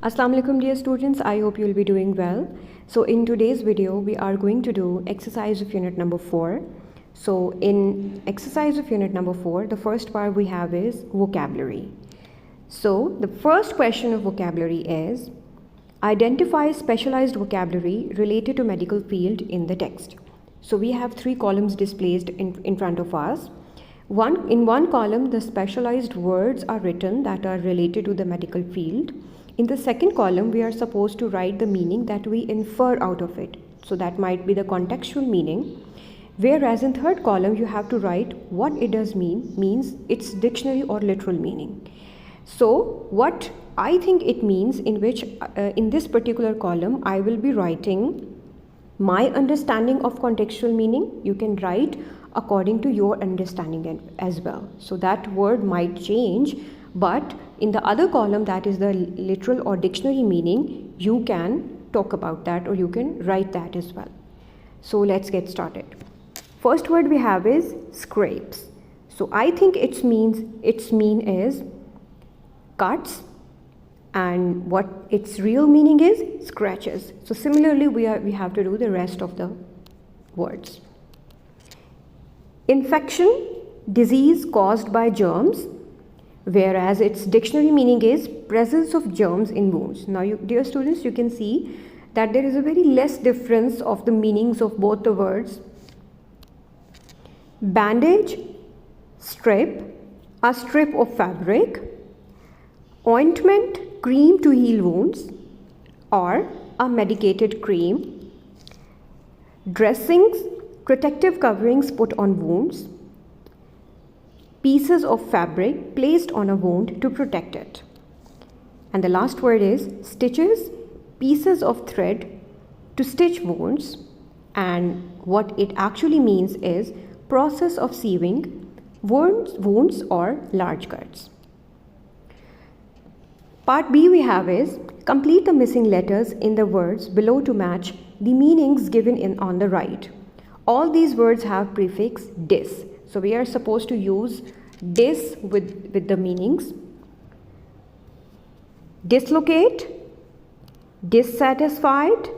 Assalamu alaikum dear students, I hope you will be doing well. So in today's video we are going to do exercise of unit number 4. So in exercise of unit number 4, the first part we have is vocabulary. So the first question of vocabulary is identify specialized vocabulary related to medical field in the text. So we have 3 columns displayed in front of us. In one column the specialized words are written that are related to the medical field. In the second column, we are supposed to write the meaning that we infer out of it. So that might be the contextual meaning. Whereas in third column, you have to write what it does means its dictionary or literal meaning. So what I think it means in this particular column, I will be writing my understanding of contextual meaning. You can write according to your understanding as well. So that word might change, but in the other column, that is the literal or dictionary meaning, you can talk about that or you can write that as well. So let's get started. First word we have is scrapes. So I think its mean is cuts, and what its real meaning is scratches. So similarly we have to do the rest of the words. Infection, disease caused by germs, whereas its dictionary meaning is presence of germs in wounds. Now dear students, you can see that there is a very less difference of the meanings of both the words. Bandage, strip, a strip of fabric, ointment, cream to heal wounds, or a medicated cream, dressings, protective coverings put on wounds, pieces of fabric placed on a wound to protect it. And the last word is stitches, pieces of thread to stitch wounds, and what it actually means is process of sewing wounds or large cuts. Part B we have is complete the missing letters in the words below to match the meanings given on the right. All these words have prefix dis. So we are supposed to use dis with the meanings. Dislocate, dissatisfied,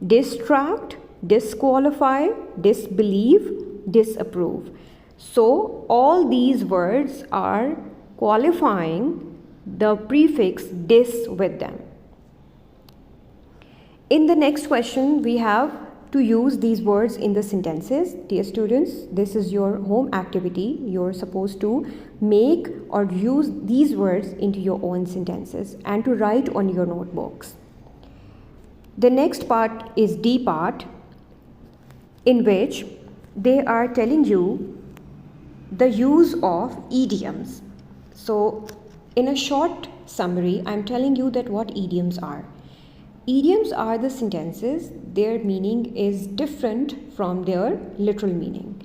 distract, disqualify, disbelieve, disapprove. So all these words are qualifying the prefix dis with them. In the next question, we have to use these words in the sentences. Dear students, this is your home activity. You're supposed to make or use these words into your own sentences and to write on your notebooks. The next part is D part, in which they are telling you the use of idioms. So in a short summary, I'm telling you that what idioms are. Idioms are the sentences, their meaning is different from their literal meaning.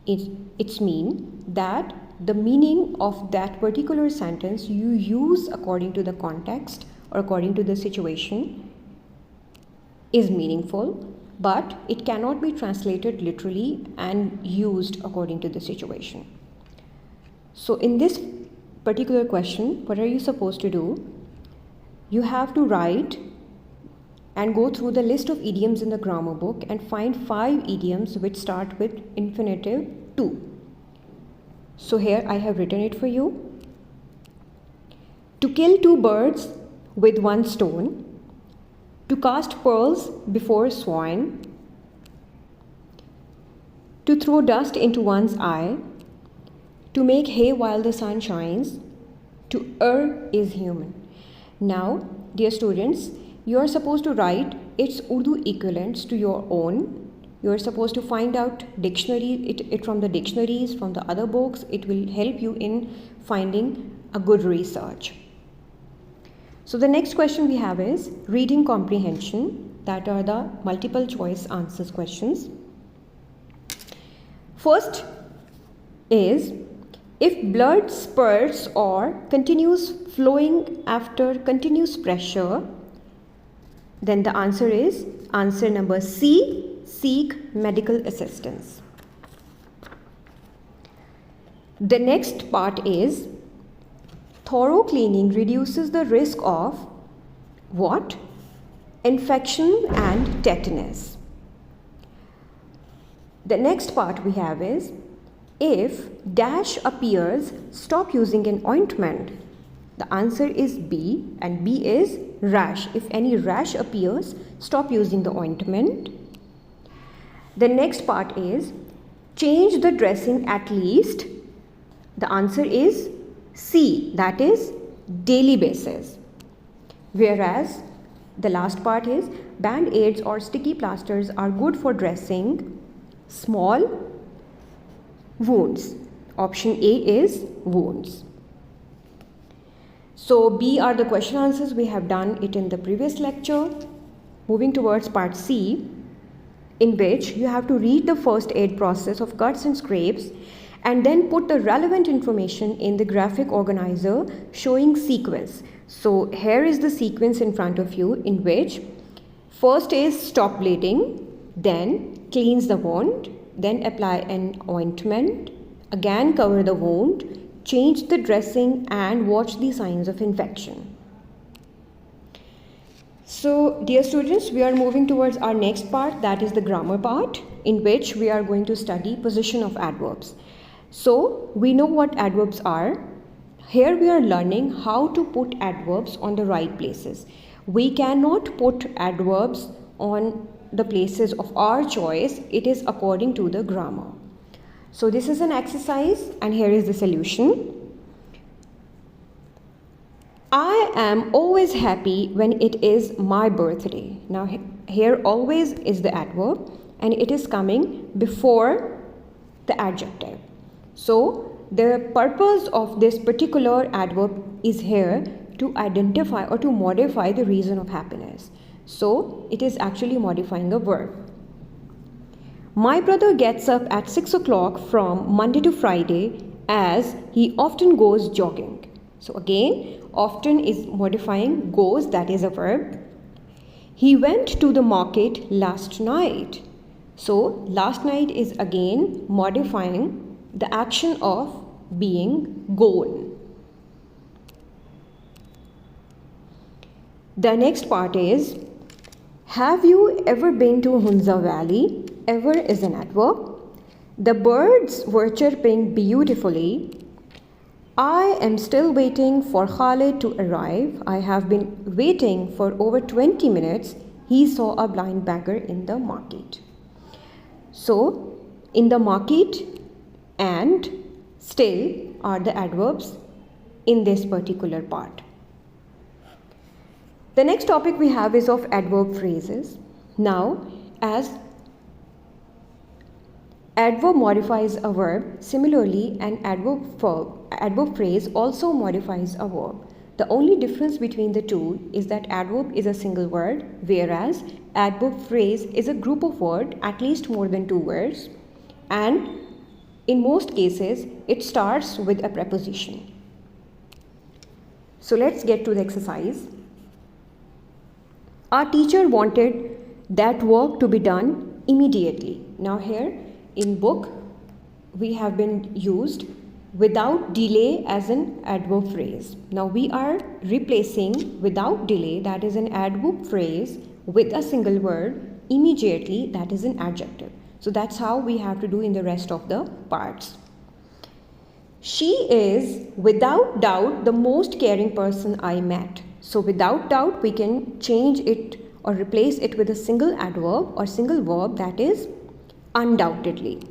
It's mean that the meaning of that particular sentence you use according to the context or according to the situation is meaningful, but it cannot be translated literally and used according to the situation. So in this particular question, what are you supposed to do? You have to write and go through the list of idioms in the grammar book and find 5 idioms which start with infinitive to. So here I have written it for you. To kill 2 birds with 1 stone, to cast pearls before swine, to throw dust into one's eye, to make hay while the sun shines, to err is human. Now, dear students, you are supposed to write its Urdu equivalents to your own. You are supposed to find out it from the dictionaries, from the other books. It will help you in finding a good research. So the next question we have is reading comprehension. That are the multiple choice answers questions. First is, if blood spurts or continues flowing after continuous pressure, then the answer is answer number C, seek medical assistance. The next part is thorough cleaning reduces the risk of What? Infection and tetanus. The next part we have is, if dash appears, stop using an ointment. The answer is B, and B is rash. If any rash appears, stop using the ointment. The next part is, change the dressing at least. The answer is C, that is daily basis. Whereas the last part is, band-aids or sticky plasters are good for dressing small wounds. Option A is wounds. So B are the question answers. We have done it in the previous lecture. Moving towards part C, in which you have to read the first aid process of cuts and scrapes and then put the relevant information in the graphic organizer showing sequence. So here is the sequence in front of you, in which first is stop bleeding, then cleanse the wound, then apply an ointment, again cover the wound, change the dressing and watch the signs of infection. So dear students, we are moving towards our next part, that is the grammar part, in which we are going to study position of adverbs. So we know what adverbs are. Here we are learning how to put adverbs on the right places. We cannot put adverbs on the places of our choice. It is according to the grammar. So this is an exercise and here is the solution. I am always happy when it is my birthday. Now here always is the adverb and it is coming before the adjective. So the purpose of this particular adverb is here to identify or to modify the reason of happiness. So it is actually modifying a verb. My brother gets up at 6 o'clock from Monday to Friday as he often goes jogging. So again, often is modifying goes, that is a verb. He went to the market last night. So last night is again modifying the action of being gone. The next part is, have you ever been to Hunza Valley? Ever is an adverb. The birds were chirping beautifully. I am still waiting for Khalid to arrive. I have been waiting for over 20 minutes. He saw a blind beggar in the market. So, in the market and still are the adverbs in this particular part. The next topic we have is of adverb phrases. Now, as adverb modifies a verb, similarly an adverb phrase also modifies a verb. The only difference between the two is that adverb is a single word, whereas adverb phrase is a group of words, at least more than 2 words, and in most cases it starts with a preposition. So let's get to the exercise. Our teacher wanted that work to be done immediately. Now here in book we have been used without delay as an adverb phrase. Now we are replacing without delay, that is an adverb phrase, with a single word immediately, that is an adjective. So that's how we have to do in the rest of the parts. She is without doubt the most caring person I met. So without doubt we can change it or replace it with a single adverb or single verb, that is undoubtedly.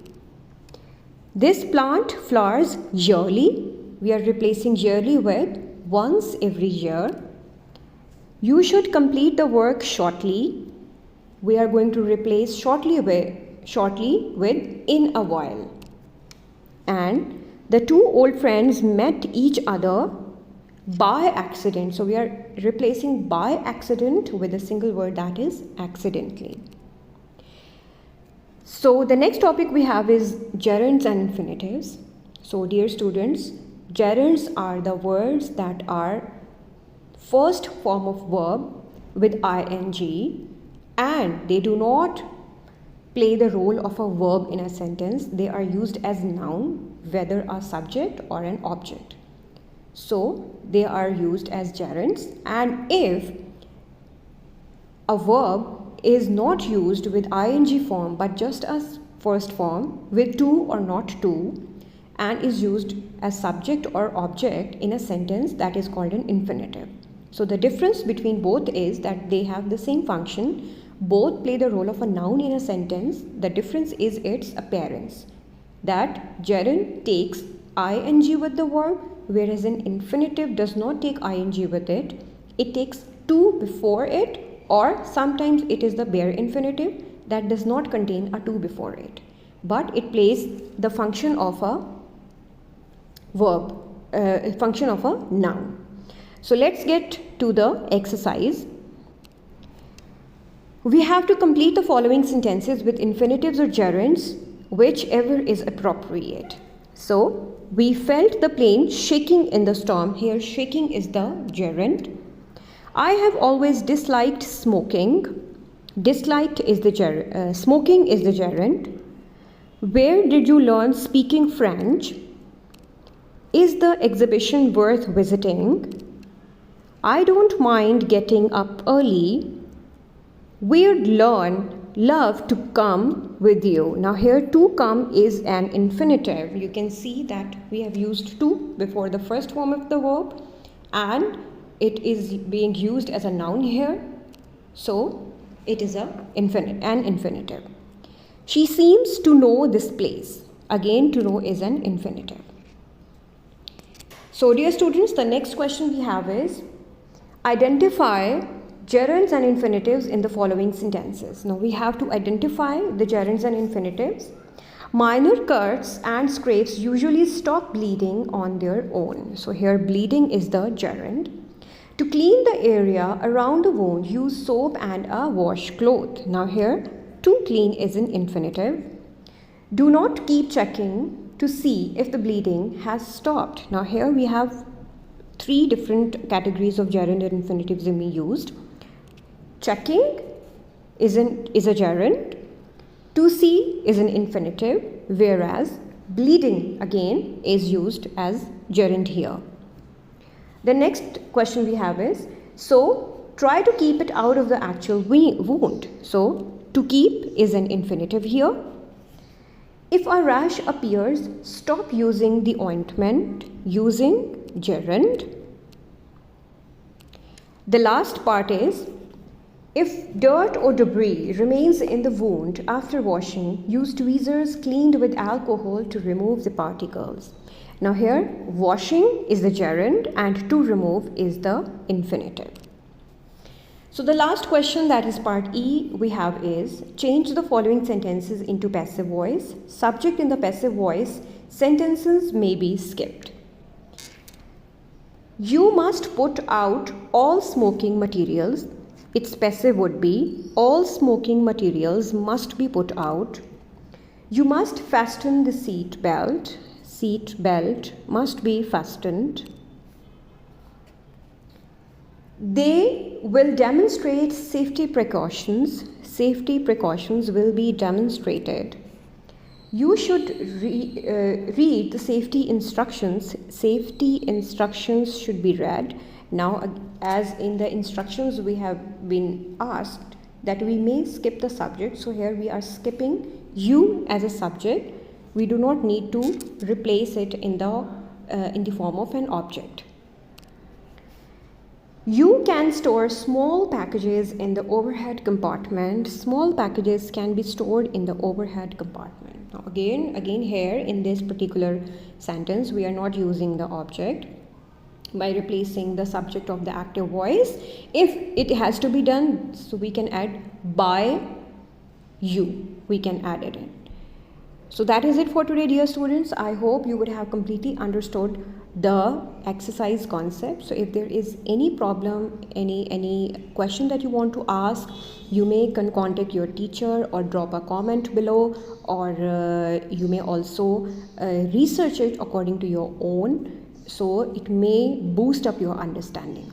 This plant flowers yearly. We are replacing yearly with once every year. You should complete the work shortly. We are going to replace shortly with in a while. And the 2 old friends met each other by accident. So we are replacing by accident with a single word, that is accidentally. So the next topic we have is gerunds and infinitives. So dear students, gerunds are the words that are first form of verb with ing, and they do not play the role of a verb in a sentence. They are used as noun, whether a subject or an object. So they are used as gerunds, and if a verb is not used with ing form but just as first form with to or not to, and is used as subject or object in a sentence that is called an infinitive. So the difference between both is that they have the same function. Both play the role of a noun in a sentence. The difference is its appearance. That gerund takes ing with the verb, whereas an infinitive does not take ing with it. It takes to before it, or sometimes it is the bare infinitive that does not contain a to before it, but it plays the function of a verb, function of a noun. So let's get to the exercise. We have to complete the following sentences with infinitives or gerunds, whichever is appropriate. So we felt the plane shaking in the storm. Here shaking is the gerund. I have always disliked smoking. Disliked is the gerund. Smoking is the gerund. Where did you learn speaking French? Is the exhibition worth visiting? I don't mind getting up early. We'd love to come with you. Now here to come is an infinitive. You can see that we have used to before the first form of the verb, and it is being used as a noun here. So it is an infinitive. She seems to know this place. Again, to know is an infinitive. So dear students, the next question we have is identify gerunds and infinitives in the following sentences. Now we have to identify the gerunds and infinitives. Minor cuts and scrapes usually stop bleeding on their own. So here bleeding is the gerund. To clean the area around the wound, use soap and a washcloth. Now here to clean is an infinitive. Do not keep checking to see if the bleeding has stopped. Now here we have three different categories of gerund and infinitives in me used. Checking is a gerund. To see is an infinitive, whereas bleeding again is used as gerund here. The next question we have is, so try to keep it out of the actual wound. So to keep is an infinitive here. If a rash appears, stop using the ointment, using gerund. The last part is, if dirt or debris remains in the wound after washing, use tweezers cleaned with alcohol to remove the particles. Now here, washing is the gerund and to remove is the infinitive. So the last question, that is part E, we have is, change the following sentences into passive voice. Subject in the passive voice, sentences may be skipped. You must put out all smoking materials. Its passive would be, all smoking materials must be put out. You must fasten the seat belt. Seat belt must be fastened. They will demonstrate safety precautions. Safety precautions will be demonstrated. You should read the safety instructions. Safety instructions should be read. Now, as in the instructions we have been asked that we may skip the subject. So here we are skipping you as a subject. We do not need to replace it in the form of an object. You can store small packages in the overhead compartment. Small packages can be stored in the overhead compartment. Now again here in this particular sentence, we are not using the object by replacing the subject of the active voice. If it has to be done, so we can add by you. We can add it in. So that is it for today, dear students. I hope you would have completely understood the exercise concept. So if there is any problem, any question that you want to ask, you may contact your teacher or drop a comment below, or you may also research it according to your own, so it may boost up your understanding.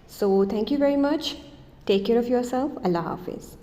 So thank you very much. Take care of yourself. Allah Hafiz.